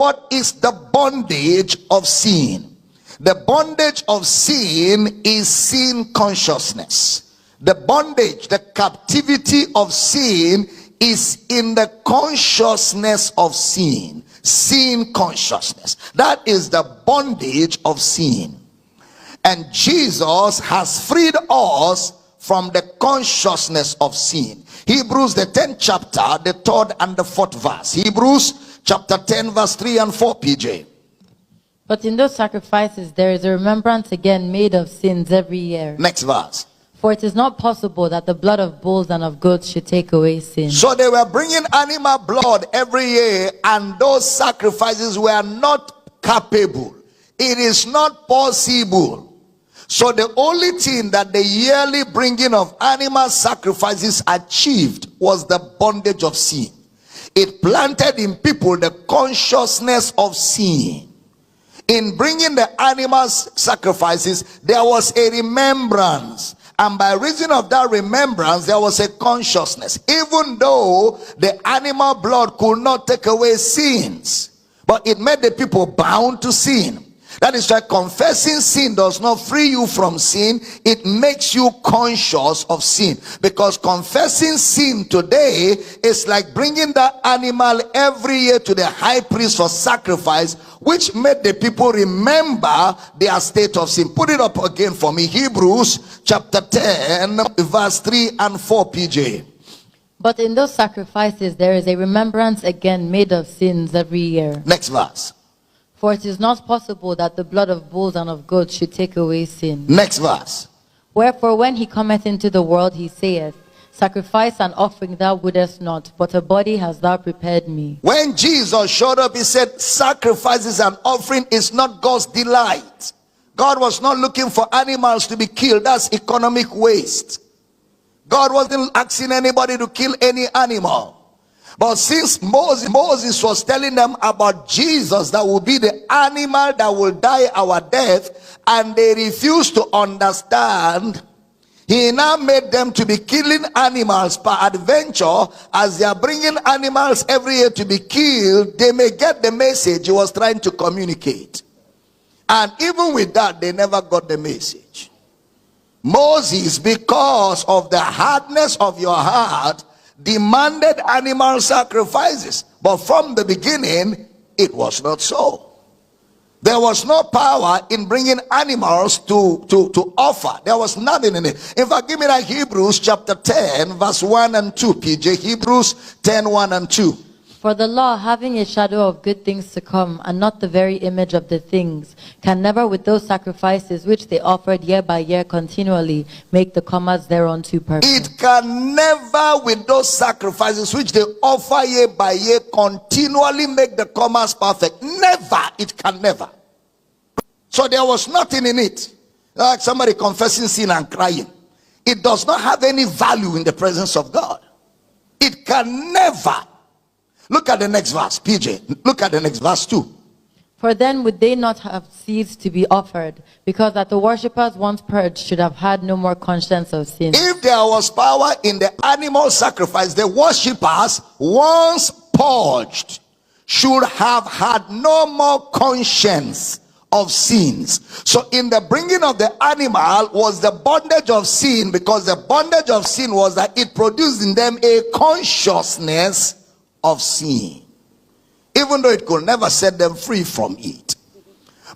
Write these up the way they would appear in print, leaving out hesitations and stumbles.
what is the bondage of sin? The bondage of sin is sin consciousness. The bondage, the captivity of sin is in the consciousness of sin. Sin consciousness. That is the bondage of sin. And Jesus has freed us from the consciousness of sin. Hebrews the 10th chapter, the 3rd and the 4th verse. Hebrews chapter 10 verse 3 and 4, PJ. But in those sacrifices there is a remembrance again made of sins every year. Next verse. For it is not possible that the blood of bulls and of goats should take away sin. So they were bringing animal blood every year, and those sacrifices were not capable. It is not possible. So the only thing that the yearly bringing of animal sacrifices achieved was the bondage of sin. It planted in people the consciousness of sin. In bringing the animal sacrifices, there was a remembrance. And by reason of that remembrance, there was a consciousness. Even though the animal blood could not take away sins, but it made the people bound to sin. That is why confessing sin does not free you from sin. It makes you conscious of sin. Because confessing sin today is like bringing that animal every year to the high priest for sacrifice, which made the people remember their state of sin. Put it up again for me. Hebrews chapter 10 verse 3 and 4, PJ. But in those sacrifices there is a remembrance again made of sins every year. Next verse. For it is not possible that the blood of bulls and of goats should take away sin. Next verse. Wherefore when he cometh into the world, he saith, Sacrifice and offering thou wouldest not, but a body hast thou prepared me. When Jesus showed up, he said, sacrifices and offering is not God's delight. God was not looking for animals to be killed. That's economic waste. God wasn't asking anybody to kill any animal. But since Moses was telling them about Jesus, that will be the animal that will die our death, and they refused to understand, he now made them to be killing animals per adventure. As they are bringing animals every year to be killed, they may get the message he was trying to communicate. And even with that, they never got the message. Moses, because of the hardness of your heart, demanded animal sacrifices, but from the beginning it was not so. There was no power in bringing animals to offer. There was nothing in it. In fact, give me that Hebrews chapter 10 verse 1 and 2, PJ. Hebrews 10 1 and 2. For the law, having a shadow of good things to come, and not the very image of the things, can never with those sacrifices which they offered year by year continually make the comers thereunto perfect. It can never with those sacrifices which they offer year by year continually make the comers perfect. Never. It can never. So there was nothing in it. Like somebody confessing sin and crying. It does not have any value in the presence of God. It can never. Look at the next verse, PJ. Look at the next verse too. For then would they not have ceased to be offered, because that the worshippers once purged should have had no more conscience of sin. If there was power in the animal sacrifice, the worshippers once purged should have had no more conscience of sins. So in the bringing of the animal was the bondage of sin, because the bondage of sin was that it produced in them a consciousness of sin, even though it could never set them free from it.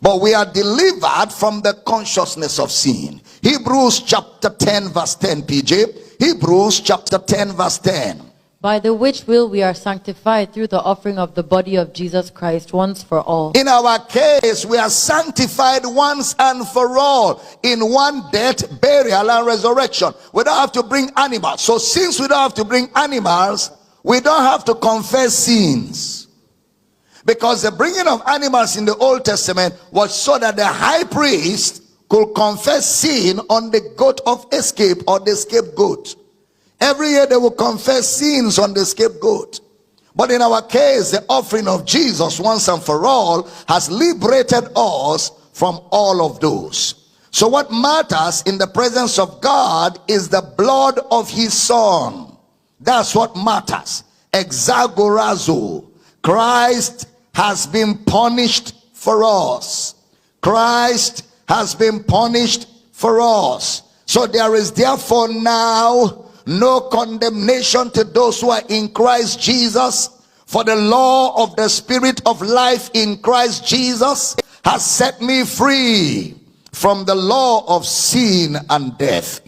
But we are delivered from the consciousness of sin. Hebrews chapter 10 verse 10, PJ. Hebrews chapter 10 verse 10. By the which will we are sanctified through the offering of the body of Jesus Christ once for all. In our case, we are sanctified once and for all in one death, burial, and resurrection. We don't have to bring animals. So since we don't have to bring animals, we don't have to confess sins. Because the bringing of animals in the Old Testament was so that the high priest could confess sin on the goat of escape or the scapegoat. Every year they will confess sins on the scapegoat. But in our case, the offering of Jesus once and for all has liberated us from all of those. So what matters in the presence of God is the blood of his son. That's what matters. Exagorazo. Christ has been punished for us. Christ has been punished for us. So there is therefore now no condemnation to those who are in Christ Jesus. For the law of the Spirit of life in Christ Jesus has set me free from the law of sin and death.